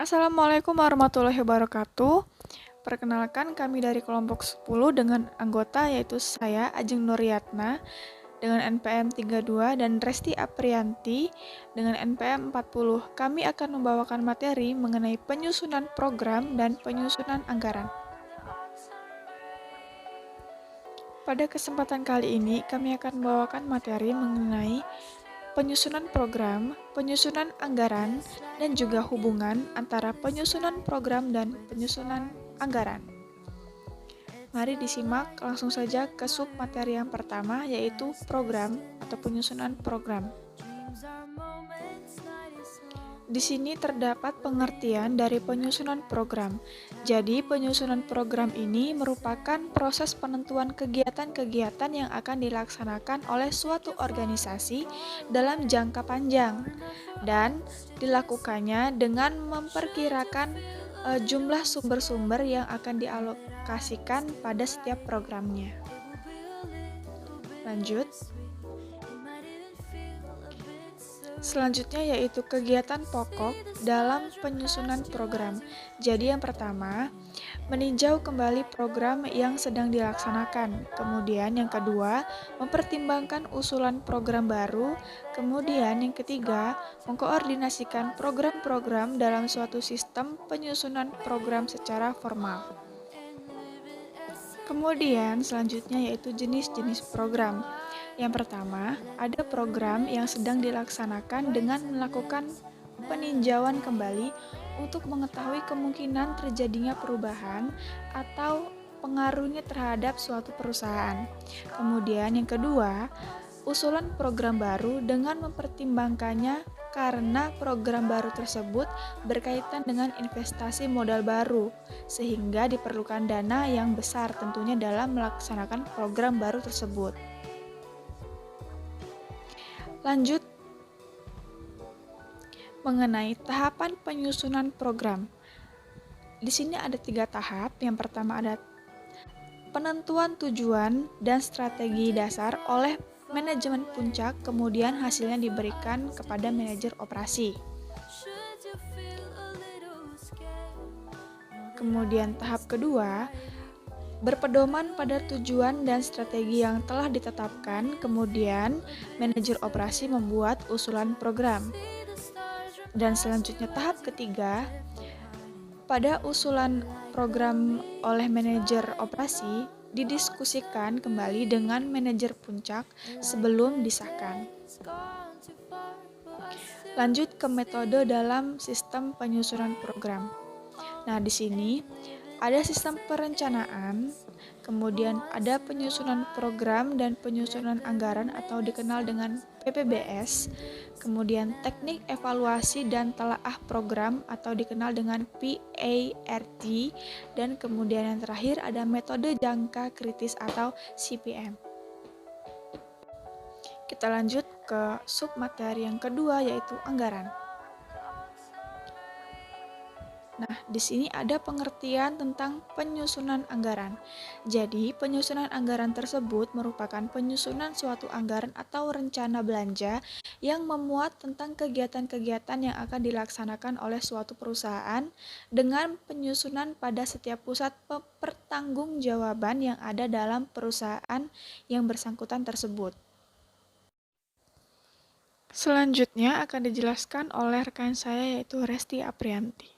Assalamualaikum warahmatullahi wabarakatuh. Perkenalkan kami dari kelompok 10 dengan anggota yaitu saya Ajeng Nuryatna dengan NPM 32 dan Resti Aprianti dengan NPM 40. Kami akan membawakan materi mengenai penyusunan program dan penyusunan anggaran. Pada kesempatan kali ini kami akan membawakan materi mengenai penyusunan program, penyusunan anggaran, dan juga hubungan antara penyusunan program dan penyusunan anggaran. Mari disimak langsung saja ke sub materi yang pertama, yaitu program atau penyusunan program. Di sini terdapat pengertian dari penyusunan program. Jadi, penyusunan program ini merupakan proses penentuan kegiatan-kegiatan yang akan dilaksanakan oleh suatu organisasi dalam jangka panjang dan dilakukannya dengan memperkirakan jumlah sumber-sumber yang akan dialokasikan pada setiap programnya. Lanjut. Selanjutnya yaitu kegiatan pokok dalam penyusunan program. Jadi yang pertama, meninjau kembali program yang sedang dilaksanakan. Kemudian yang kedua, mempertimbangkan usulan program baru. Kemudian yang ketiga, mengkoordinasikan program-program dalam suatu sistem penyusunan program secara formal. Kemudian selanjutnya yaitu jenis-jenis program. Yang pertama, ada program yang sedang dilaksanakan dengan melakukan peninjauan kembali untuk mengetahui kemungkinan terjadinya perubahan atau pengaruhnya terhadap suatu perusahaan. Kemudian yang kedua, usulan program baru dengan mempertimbangkannya karena program baru tersebut berkaitan dengan investasi modal baru, sehingga diperlukan dana yang besar tentunya dalam melaksanakan program baru tersebut. Lanjut mengenai tahapan penyusunan program. Di sini ada 3 tahap. Yang pertama ada penentuan tujuan dan strategi dasar oleh manajemen puncak, kemudian hasilnya diberikan kepada manajer operasi. Kemudian tahap kedua, berpedoman pada tujuan dan strategi yang telah ditetapkan, kemudian manajer operasi membuat usulan program. Dan selanjutnya tahap ketiga, pada usulan program oleh manajer operasi didiskusikan kembali dengan manajer puncak sebelum disahkan. Lanjut ke metode dalam sistem penyusunan program. Nah, di sini ada sistem perencanaan, kemudian ada penyusunan program dan penyusunan anggaran atau dikenal dengan PPBS, kemudian teknik evaluasi dan telaah program atau dikenal dengan PART, dan kemudian yang terakhir ada metode jangka kritis atau CPM. Kita lanjut ke sub materi yang kedua yaitu anggaran. Nah, di sini ada pengertian tentang penyusunan anggaran. Jadi, penyusunan anggaran tersebut merupakan penyusunan suatu anggaran atau rencana belanja yang memuat tentang kegiatan-kegiatan yang akan dilaksanakan oleh suatu perusahaan dengan penyusunan pada setiap pusat pertanggungjawaban yang ada dalam perusahaan yang bersangkutan tersebut. Selanjutnya akan dijelaskan oleh rekan saya yaitu Resti Aprianti.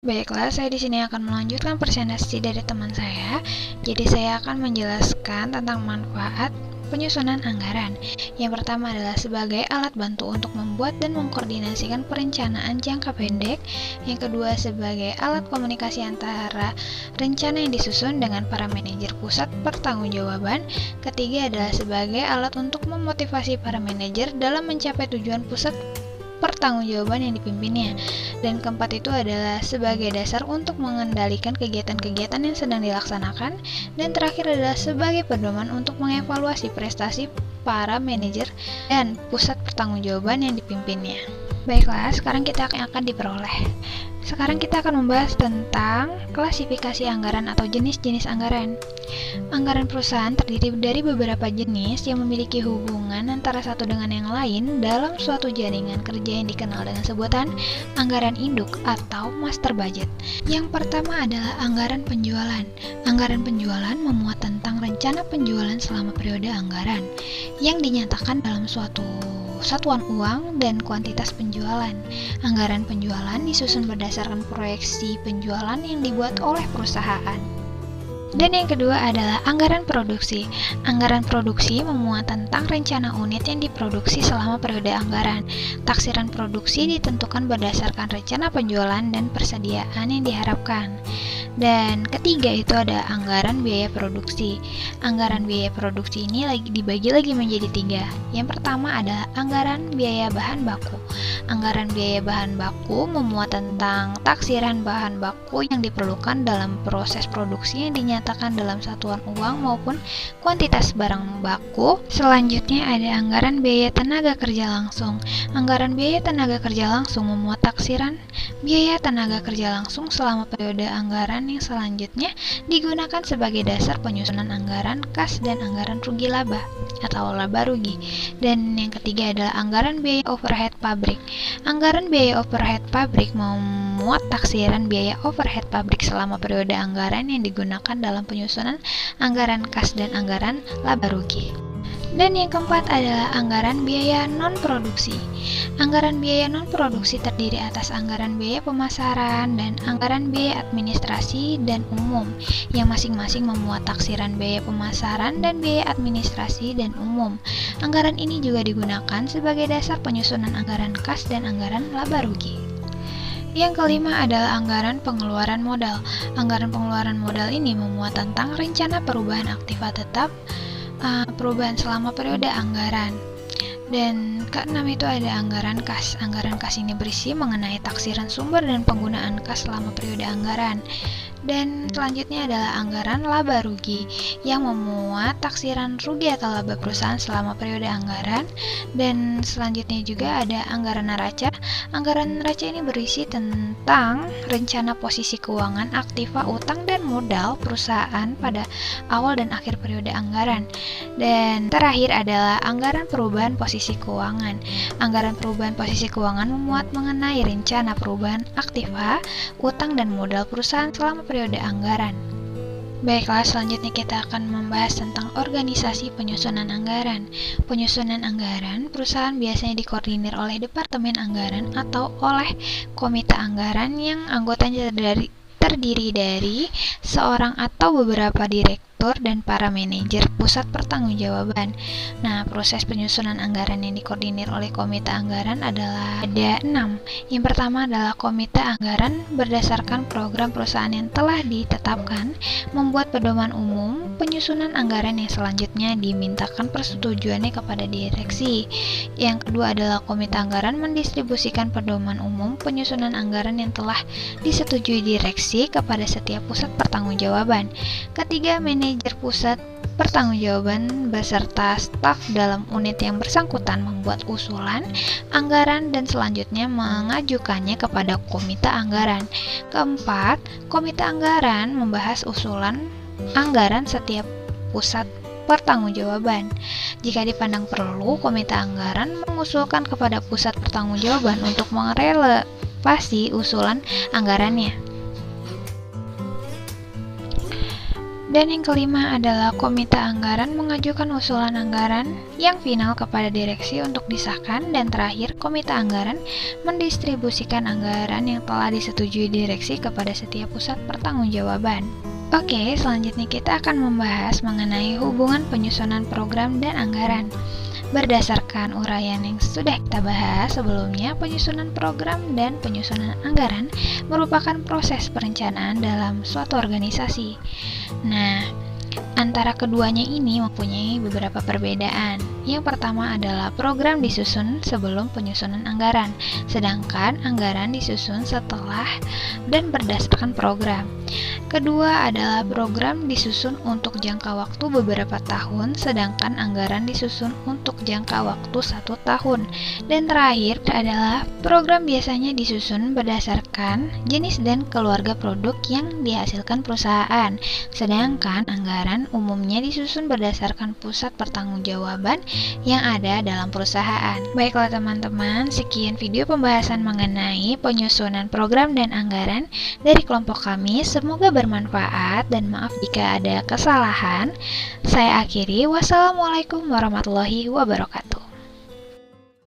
Baiklah, saya di sini akan melanjutkan presentasi dari teman saya. Jadi saya akan menjelaskan tentang manfaat penyusunan anggaran. Yang pertama adalah sebagai alat bantu untuk membuat dan mengkoordinasikan perencanaan jangka pendek. Yang kedua sebagai alat komunikasi antara rencana yang disusun dengan para manajer pusat pertanggungjawaban. Ketiga adalah sebagai alat untuk memotivasi para manajer dalam mencapai tujuan pusat pertanggungjawaban yang dipimpinnya. Dan keempat itu adalah sebagai dasar untuk mengendalikan kegiatan-kegiatan yang sedang dilaksanakan. Dan terakhir adalah sebagai pedoman untuk mengevaluasi prestasi para manajer dan pusat pertanggungjawaban yang dipimpinnya. Baiklah, sekarang kita akan diperoleh. Sekarang kita akan membahas tentang klasifikasi anggaran atau jenis-jenis anggaran. Anggaran perusahaan terdiri dari beberapa jenis yang memiliki hubungan antara satu dengan yang lain dalam suatu jaringan kerja yang dikenal dengan sebutan anggaran induk atau master budget. Yang pertama adalah anggaran penjualan. Anggaran penjualan memuat tentang rencana penjualan selama periode anggaran yang dinyatakan dalam suatu satuan uang dan kuantitas penjualan. Anggaran penjualan disusun berdasarkan proyeksi penjualan yang dibuat oleh perusahaan. Dan yang kedua adalah anggaran produksi. Anggaran produksi memuat tentang rencana unit yang diproduksi selama periode anggaran. Taksiran produksi ditentukan berdasarkan rencana penjualan dan persediaan yang diharapkan. Dan ketiga itu ada anggaran biaya produksi. Anggaran biaya produksi ini dibagi lagi menjadi tiga. Yang pertama adalah anggaran biaya bahan baku. Anggaran biaya bahan baku memuat tentang taksiran bahan baku yang diperlukan dalam proses produksi yang dinyatakan dalam satuan uang maupun kuantitas barang baku. Selanjutnya ada anggaran biaya tenaga kerja langsung. Anggaran biaya tenaga kerja langsung memuat taksiran biaya tenaga kerja langsung selama periode anggaran yang selanjutnya digunakan sebagai dasar penyusunan anggaran kas dan anggaran rugi laba atau laba rugi. Dan yang ketiga adalah anggaran biaya overhead pabrik. Anggaran biaya overhead pabrik memuat taksiran biaya overhead pabrik selama periode anggaran yang digunakan dalam penyusunan anggaran kas dan anggaran laba rugi. Dan yang keempat adalah anggaran biaya non-produksi. Anggaran biaya non-produksi terdiri atas anggaran biaya pemasaran dan anggaran biaya administrasi dan umum, yang masing-masing memuat taksiran biaya pemasaran dan biaya administrasi dan umum. Anggaran ini juga digunakan sebagai dasar penyusunan anggaran kas dan anggaran laba rugi. Yang kelima adalah anggaran pengeluaran modal. Anggaran pengeluaran modal ini memuat tentang rencana perubahan aktiva tetap, perubahan selama periode anggaran. Dan keenam itu ada anggaran kas. Anggaran kas ini berisi mengenai taksiran sumber dan penggunaan kas selama periode anggaran. Dan selanjutnya adalah anggaran laba rugi yang memuat taksiran rugi atau laba perusahaan selama periode anggaran. Dan selanjutnya juga ada anggaran neraca. Anggaran neraca ini berisi tentang rencana posisi keuangan, aktiva, utang, dan modal perusahaan pada awal dan akhir periode anggaran. Dan terakhir adalah anggaran perubahan posisi keuangan. Anggaran perubahan posisi keuangan memuat mengenai rencana perubahan aktiva, utang, dan modal perusahaan selama periode anggaran. Baiklah, selanjutnya kita akan membahas tentang organisasi penyusunan anggaran. Penyusunan anggaran perusahaan biasanya dikoordinir oleh Departemen Anggaran atau oleh Komite Anggaran yang anggotanya terdiri dari seorang atau beberapa direktur dan para manajer pusat pertanggungjawaban. Nah, proses penyusunan anggaran yang dikoordinir oleh Komite Anggaran adalah ada 6. Yang pertama adalah Komite Anggaran berdasarkan program perusahaan yang telah ditetapkan, membuat pedoman umum penyusunan anggaran yang selanjutnya dimintakan persetujuannya kepada direksi. Yang kedua adalah Komite Anggaran mendistribusikan pedoman umum penyusunan anggaran yang telah disetujui direksi kepada setiap pusat pertanggungjawaban. Ketiga, manajer pusat pertanggungjawaban beserta staf dalam unit yang bersangkutan membuat usulan anggaran dan selanjutnya mengajukannya kepada Komite Anggaran. Keempat, Komite Anggaran membahas usulan anggaran setiap pusat pertanggungjawaban. Jika dipandang perlu, Komite Anggaran mengusulkan kepada pusat pertanggungjawaban untuk merelevasi usulan anggarannya. Dan yang kelima adalah Komite Anggaran mengajukan usulan anggaran yang final kepada direksi untuk disahkan. Dan terakhir, Komite Anggaran mendistribusikan anggaran yang telah disetujui direksi kepada setiap pusat pertanggungjawaban. Oke, selanjutnya kita akan membahas mengenai hubungan penyusunan program dan anggaran. Berdasarkan uraian yang sudah kita bahas sebelumnya, penyusunan program dan penyusunan anggaran merupakan proses perencanaan dalam suatu organisasi. Nah, Antara keduanya ini mempunyai beberapa perbedaan. Yang pertama adalah program disusun sebelum penyusunan anggaran, sedangkan anggaran disusun setelah dan berdasarkan program. Kedua adalah program disusun untuk jangka waktu beberapa tahun, sedangkan anggaran disusun untuk jangka waktu 1 tahun. Dan terakhir adalah program biasanya disusun berdasarkan jenis dan keluarga produk yang dihasilkan perusahaan, sedangkan anggaran umumnya disusun berdasarkan pusat pertanggungjawaban yang ada dalam perusahaan. Baiklah teman-teman, sekian video pembahasan mengenai penyusunan program dan anggaran dari kelompok kami. Semoga bermanfaat dan maaf jika ada kesalahan. Saya akhiri. Wassalamualaikum warahmatullahi wabarakatuh.